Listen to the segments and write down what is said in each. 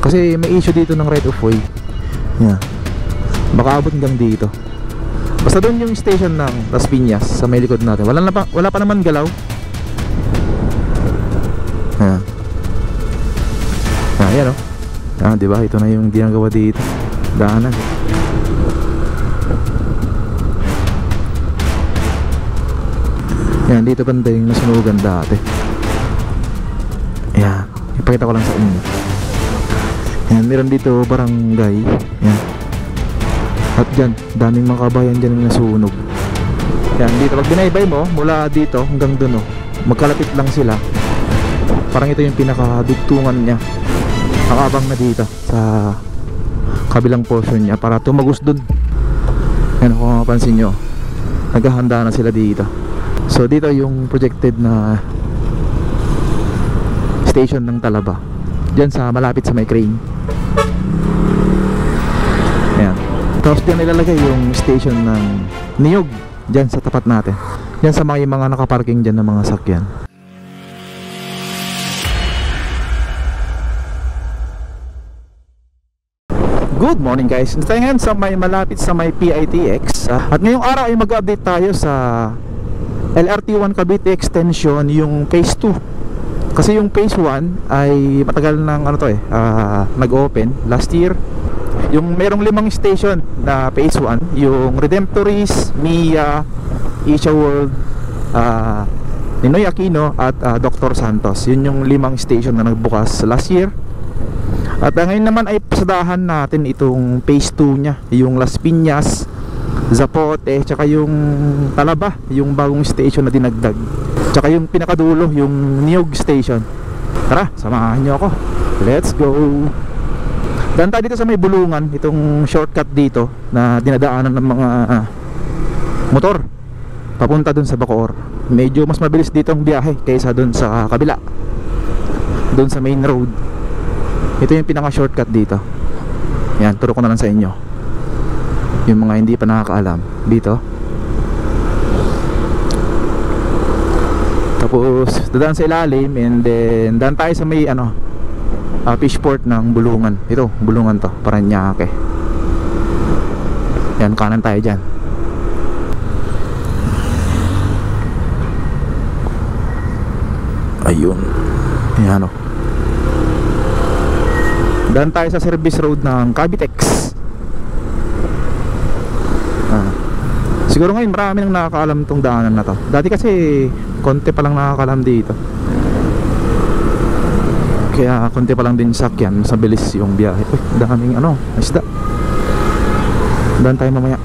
Kasi may issue dito ng right of way. Yan. Baka abot hanggang dito. Basta doon yung station ng Las Piñas sa may likod natin. Wala pa naman galaw. Ayan. Ayan o. Diba? Ito na yung ginagawa dito. Daanan. Yan, dito banda yung nasunugan dati. Ayan. Ipakita ko lang sa inyo. Ayan, meron dito barangay. Ayan. At dyan, daming mga kabayan dyan yung nasunog. Yan, dito pag binaybay mo mula dito hanggang dun, magkalapit lang sila. Parang ito yung pinakadugtungan niya. Nakabang na dito sa kabilang portion niya para tumagos dun. Yan, kung mapansin nyo, naghahanda na sila dito. So dito yung projected na station ng Talaba, dyan sa malapit sa may crane. Ayan. Tapos dyan ilalagay yung station ng Niyog, dyan sa tapat natin. Dyan sa mga nakaparking dyan ng mga sakyan. Good morning guys. Tayo ngayon sa may malapit sa may PITX. At ngayong araw ay mag-update tayo sa LRT1 Cavite Extension, yung phase 2. Kasi yung phase 1 ay matagal nang nag-open last year. Yung merong 5 station na phase 1, yung Redemptoris, Mia, Isha World, Ninoy Aquino at Dr. Santos. Yun yung 5 station na nagbukas last year. At ngayon naman ay pasadahan natin itong phase 2 nya, yung Las Piñas, Zapote, tsaka yung Talaba, yung bagong station na dinagdag, tsaka yung pinakadulo, yung Niyog station. Tara, samahan nyo ako. Let's go. Daan tayo dito sa may Bulungan, itong shortcut dito na dinadaanan ng mga motor papunta dun sa Bacoor. Medyo mas mabilis dito ang biyahe kaysa dun sa kabila, dun sa main road. Ito yung pinaka shortcut dito. Yan, turo ko na lang sa inyo, yung mga hindi pa nakakaalam dito. Tapos dadaan sa ilalim, and then daan tayo sa may fishport ng Bulungan. Ito, Bulungan to, Paranaque. Yan, kanan tayo dyan. Ayun. Ayan o. Daan tayo sa service road ng Cavitex. Siguro ngayon marami nang nakakaalam tong daanan na to. Dati kasi konti pa lang nakakaalam dito. Kaya konti pa lang din sakyan, mas mabilis yung biyahe. Uy, daming isda. Daan tayo mamaya.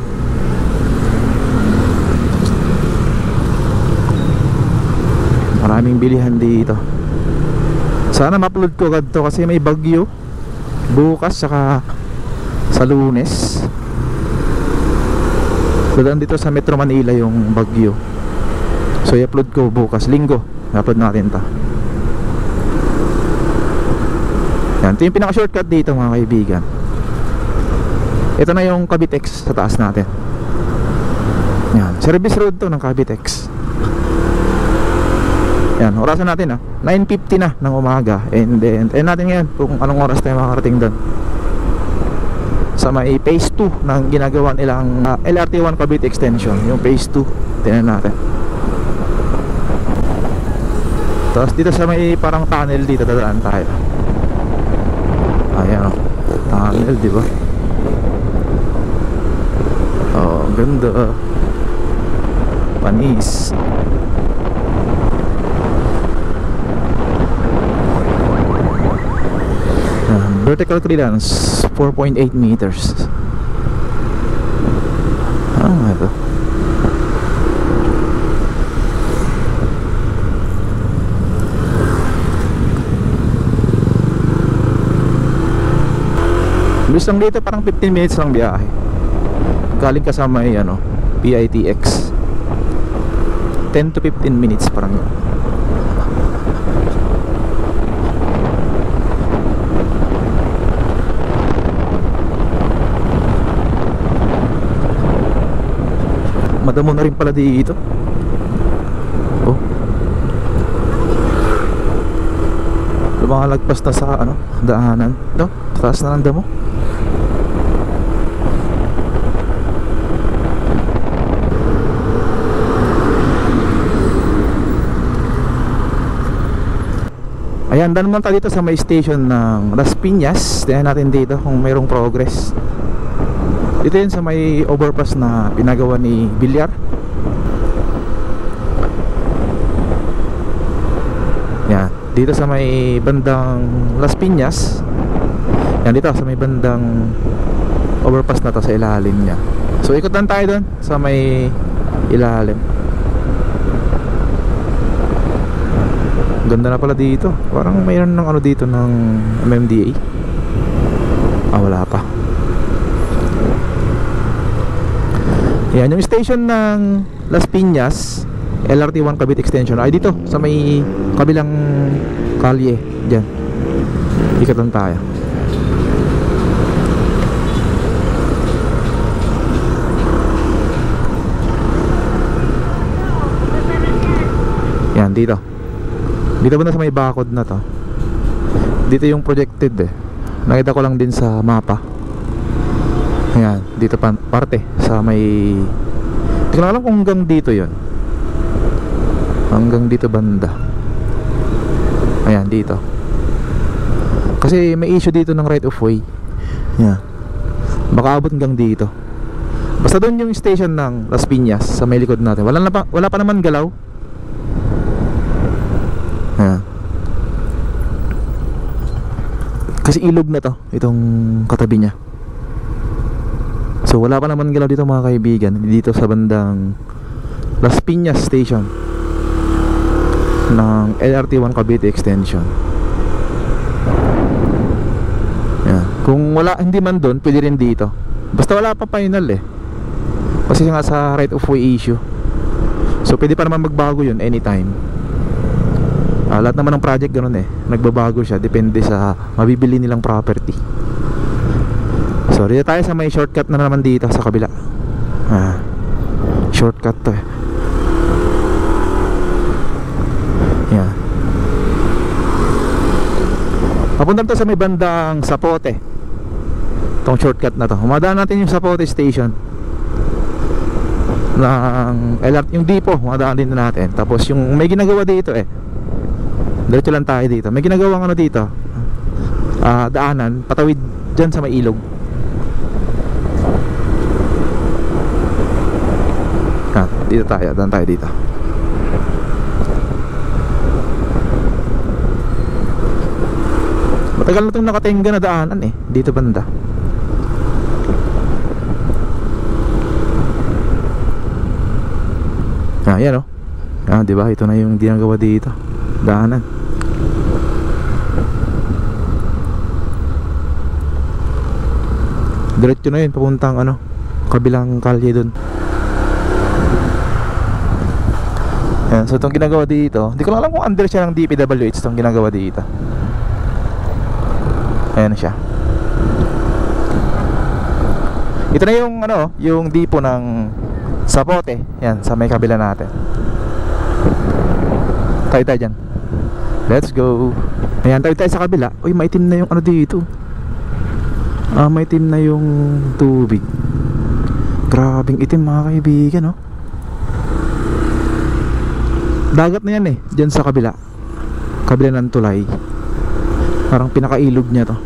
Maraming bilihan dito. Sana ma-upload ko agad to kasi may bagyo bukas saka sa Lunes. Dadaan dito sa Metro Manila yung bagyo. So i-upload ko bukas, Linggo. I-upload natin to. Yan, ito yung pinaka-shortcut dito mga kaibigan. Ito na yung Cavitex sa taas natin. Yan, service road to ng Cavitex. Yan, orasan natin 9:50 na ng umaga. And then, natin ngayon kung anong oras tayo makakarating doon sa may phase 2 ng ginagawa nilang LRT1 Cavite Extension. Yung phase 2, tingnan natin. Tapos dito sa may parang tunnel dito, dadaan tayo. Ayan tunnel, diba? Oh, ganda. Panis. Vertical clearance 4.8 meters. Ito. Bilis lang dito, parang 15 minutes lang biyahe. Galing ka sa may PITX. 10 to 15 minutes parang yun. Madamo na rin pala dito. Oh, lumalagpas na sa ano, daanan. Ito, taas na ng damo. Ayan, dan naman tayo dito sa may station ng Las Piñas. Tingnan natin dito kung mayroong progress. Dito yun sa may overpass na pinagawa ni Villar. Yan, dito sa may bandang Las Piñas. Yan, dito sa may bandang overpass na to, sa ilalim niya. So ikot lang tayo doon sa may ilalim. Ganda na pala dito. Parang mayroon ng ano dito ng MMDA. Wala pa. Yan, yung station ng Las Piñas LRT1 Cavite Extension ay dito sa may kabilang kalye. Diyan, ikot lang tayo. Yan, dito. Dito ba na sa may bakod na to? Dito yung projected eh. Nakita ko lang din sa mapa. Ayan, dito pa parte sa may, hindi ko na alam kung hanggang dito yon. Hanggang dito banda. Ayan, dito. Kasi may issue dito ng right of way. Ayan, baka abot hanggang dito. Basta doon yung station ng Las Piñas sa may likod natin. Wala pa naman galaw. Ayan. Kasi ilog na to, itong katabi niya. So wala pa naman galaw dito mga kaibigan. Dito sa bandang Las Piñas Station ng LRT1 Cavite Extension. Ayan. Kung wala, hindi man doon, pwede rin dito. Basta wala pa final eh. Kasi nga sa right of way issue. So pwede pa naman magbago yun anytime. Lahat naman ng project ganun eh, nagbabago siya, depende sa mabibili nilang property. So dito tayo sa may shortcut na naman dito sa kabila. Shortcut to eh. Yan, papunta to sa may bandang Zapote. Itong shortcut na to, umadaan natin yung Zapote station ng LRT, yung depot, umadaan din natin. Tapos yung may ginagawa dito eh, diretso lang tayo dito. May ginagawang ano dito, daanan, patawid dyan sa may ilog. Dito tayo, daan tayo dito. Matagal na itong nakatingga na daanan eh, dito banda. Yan oh. Diba, ito na yung ginagawa dito, daanan. Diretso na yun, papuntang ano, kabilang kalye dun. Yan, so itong ginagawa dito, hindi ko lang alam kung under siya ng DPWH itong ginagawa dito. Ayan siya. Ito na yung ano, yung depot ng Zapote. Yan, sa may kabila natin. Tayo dyan. Let's go. Ayan, tayo sa kabila. Uy, maitim na yung ano dito. Maitim na yung tubig. Grabing itim mga kaibigan, no? Dagat na yan eh, dyan sa kabila. Kabila ng tulay. Parang pinakailog niya to.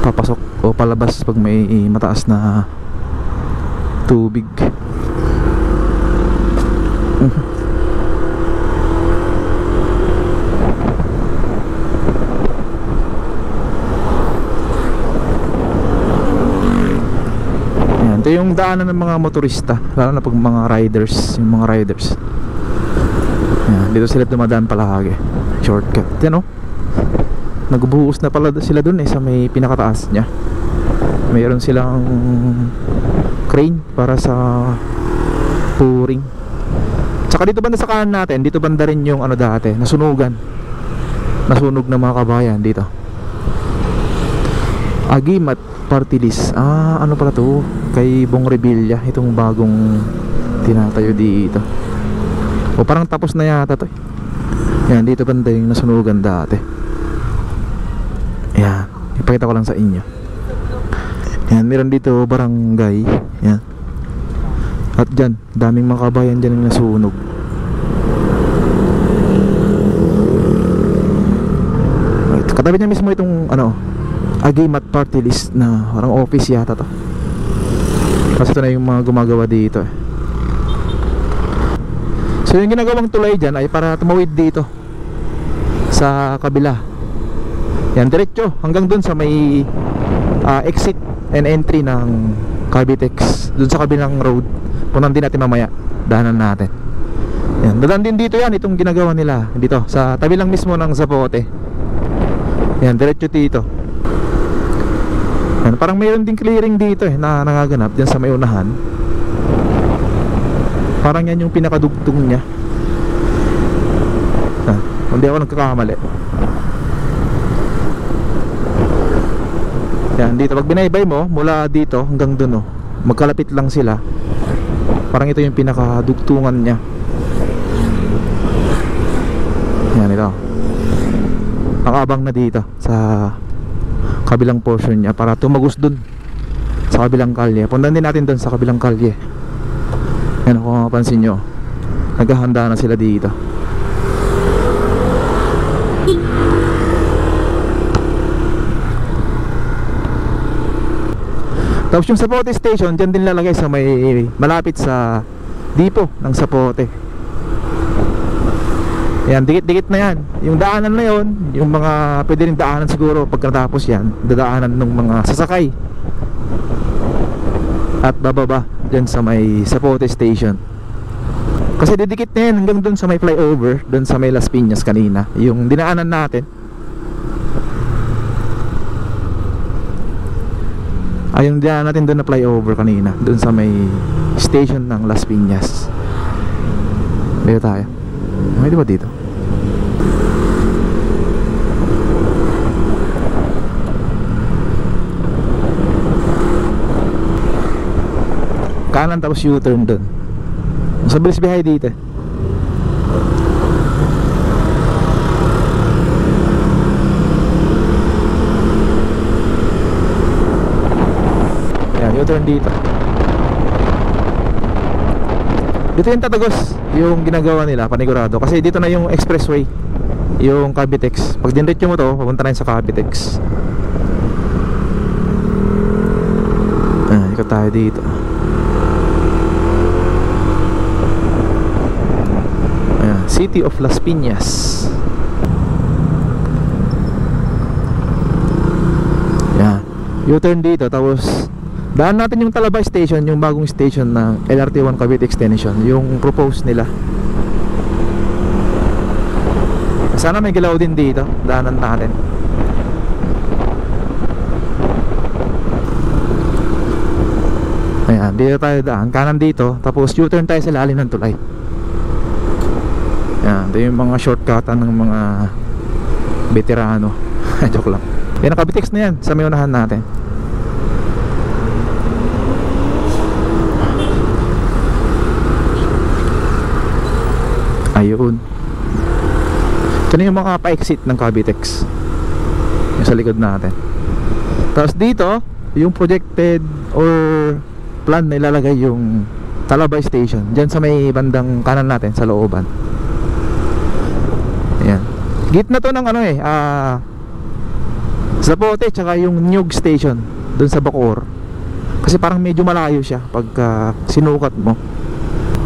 Papasok o palabas pag may mataas na tubig. Ito yung daanan ng mga motorista, lalo na pag mga riders, yung mga riders. Yan, dito sila dumadaan palagi. Shortcut. Yan o, nagbuhos na pala sila dun eh, sa may pinakataas nya. Mayroon silang crane para sa touring. Tsaka dito banda sa kanan natin, dito banda rin yung ano dati, nasunugan. Nasunog na mga kabayan dito. Agimat Party List. Ano pala to? Kay Bong Revilla, itong bagong tinatayo dito. O parang tapos na yata to. Yan, dito banda yung nasunugan dati. Yan, ipakita ko lang sa inyo. Yan, meron dito barangay. Yan. At dyan, daming mga kabayan dyan yung nasunog. Right. Katabi niya mismo itong ano, Agimat Party List na parang office yata to. Kasi ito na yung mga gumagawa dito eh. So yung ginagawang tulay dyan ay para tumawid dito sa kabila. Yan, diretso hanggang dun sa may exit and entry ng Cavitex. Dun sa kabilang road. Punan din natin mamaya, daanan natin. Yan, dadaan din dito yan, itong ginagawa nila dito, sa tabi lang mismo ng Zapote. Yan, diretso dito. Yan, parang mayroon din clearing dito eh, na nangaganap dyan sa may unahan. Parang yan yung pinakadugtong niya. Yan, hindi ako nagkakamali. Yan, dito, pag binaybay mo, mula dito hanggang dun oh, magkalapit lang sila. Parang ito yung pinakadugtungan niya. Yan, ito nakabang na dito sa kabilang portion niya para tumagos dun sa kabilang kalye. Pundan din natin dun sa kabilang kalye. Yan, kung mapansin nyo, naghahanda na sila dito. Tapos yung Zapote Station, dyan din lalagay sa may malapit sa dipo ng Zapote. Yan, dikit-dikit na yan. Yung daanan na yon, yung mga pwede rin daanan siguro pag natapos yan, dadaanan ng mga sasakay at bababa dyan sa may Zapote Station. Kasi didikit na yan hanggang dun sa may flyover, dun sa may Las Piñas kanina, yung dinaanan natin. Ayun diyan natin doon na flyover kanina, doon sa may station ng Las Piñas. Dito tayo. May di ba dito? Kanan tapos U-turn doon. Mas mabilis biyahe dito. U-turn dito. Dito yung tatagos yung ginagawa nila, panigurado. Kasi dito na yung expressway, yung Cavitex. Pag dinretso mo to, papunta na yun sa Cavitex. Ikot tayo dito. Ayan, City of Las Piñas. Ayan, U-turn dito, tapos daan natin yung Talabay Station, yung bagong station ng LRT1 Cavite Extension, yung propose nila. Sana may galaw din dito, daanan natin. Ayan, dito tayo daan, kanan dito, tapos U-turn tayo sa lalim ng tulay. Ayan, ito yung mga shortcutan ng mga veterano. Joke lang. Yan ang Cavitex na yan, sa may unahan natin. Ayun. Ito na yung mga pa-exit ng Cavitex, yung sa likod natin. Tapos dito, yung projected or plan na ilalagay yung Talabay Station, dyan sa may bandang kanan natin, sa looban. Ayan. Gitna to ng ano eh, Zapote tsaka yung Nyug Station, dun sa Bacoor. Kasi parang medyo malayo siya pagka sinukat mo.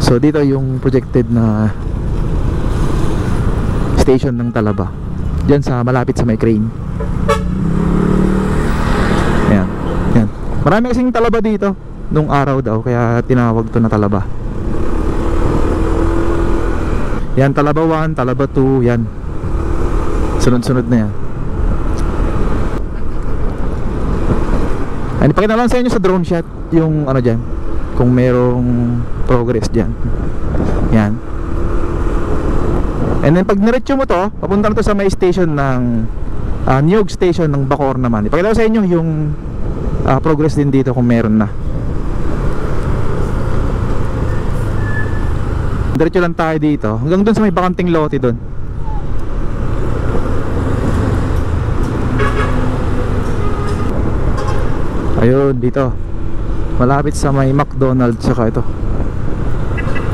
So dito yung projected na station ng Talaba, dyan sa malapit sa may crane. Ayan, ayan. Marami kasing Talaba dito nung araw daw, kaya tinawag to na Talaba. Yan, Talaba 1, Talaba 2, yan. Sunod-sunod na yan. Ayan, ipakita lang sa inyo sa drone shot yung ano dyan, kung merong progress dyan. Yan. And then pag niretso mo to, papunta na to sa may station ng Nyug Station ng Bacoor naman. Ipakita ko sa inyo yung progress din dito kung meron na. Diretso lang tayo dito hanggang dun sa may bakanting lote dun. Ayun, dito. Malapit sa may McDonald's, saka ito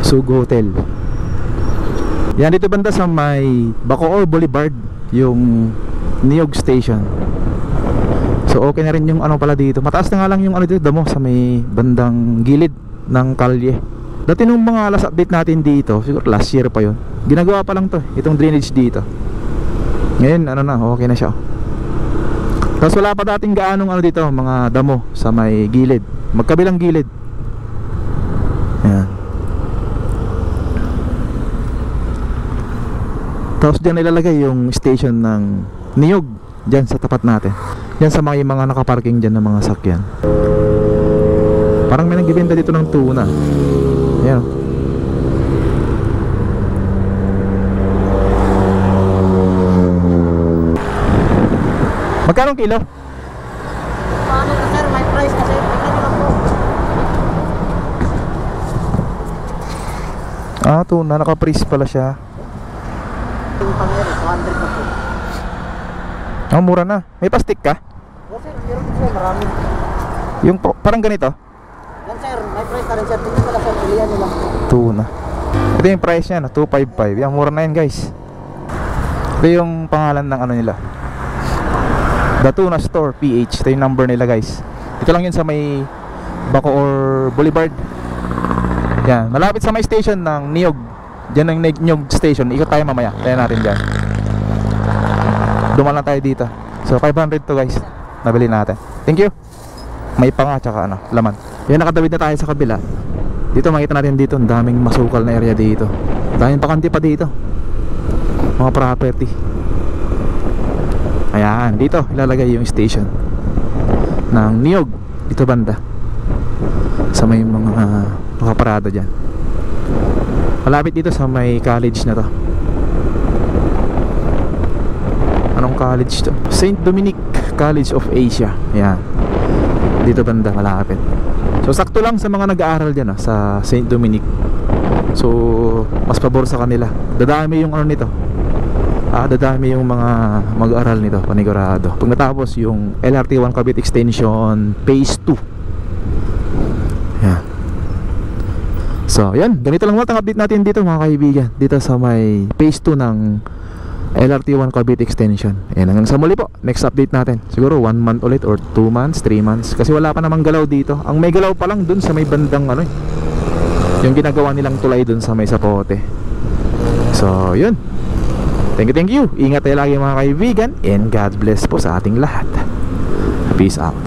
Sugo Hotel. Yan, dito banda sa may Bacoor Boulevard, yung Niyog Station. So okay na rin yung ano pala dito. Mataas na nga lang yung ano dito, damo sa may bandang gilid ng kalye. Dati nung mga last update natin dito, siguro last year pa yun, ginagawa pa lang to, itong drainage dito. Ngayon ano na, okay na siya. Tapos wala pa dating gaanong ano dito, mga damo sa may gilid, magkabilang gilid. Ayan. Tapos dyan ilalagay yung station ng Niyog, dyan sa tapat natin. Yan sa mga nakaparking dyan ng mga sakyan. Parang may nagbibenta dito ng tuna. Ayan. Magkano kilo? Paano ka sir? May price kasi. Tingnan mo lang po. Ah, tuna, naka-freeze pala siya. Yung pangero, 200 na po. Ah, mura na. May pastik ka? O sir, meron po sir, marami. Yung parang ganito? Yan sir, may price na rin sir. Tingnan mo lang sir, pilihan nyo lang. Tuna. Ito yung price niya, no? 255. Yan, mura na yan guys. Ito yung pangalan ng ano nila, The Tuna Store PH. Ito yung number nila guys. Ito lang yun sa may Bacoor Boulevard. Yan, malapit sa may station ng Niyog. Diyan ang Niyog Station. Ikot tayo mamaya. Tayo natin dyan. Dumaan lang tayo dito. So 500 to guys. Nabili natin. Thank you. May pa nga tsaka ano, laman. Yan, nakadawid na tayo sa kabila. Dito makita natin dito, ang daming masukal na area dito. Daming pakanti pa dito. Mga property. Ayan, dito ilalagay yung station ng Niyog. Dito banda sa may mga nakaparada dyan. Malapit dito sa may college na to. Anong college to? St. Dominic College of Asia. Ayan, dito banda malapit. So sakto lang sa mga nag-aaral dyan sa St. Dominic. So mas pabor sa kanila. Dadami yung ano nito, dadami yung mga mag-aaral nito, panigurado. Pag natapos yung LRT1 Cavite Extension Phase 2. Yan. So yan, ganito lang ang update natin dito mga kaibigan, dito sa may Phase 2 ng LRT1 Cavite Extension. Yan, hanggang sa muli po. Next update natin, siguro 1 month ulit or 2 months, 3 months. Kasi wala pa namang galaw dito. Ang may galaw pa lang dun sa may bandang ano, yung ginagawa nilang tulay dun sa may Sapote. So yun, thank you. Ingat tayo lagi mga kaibigan, and God bless po sa ating lahat. Peace out.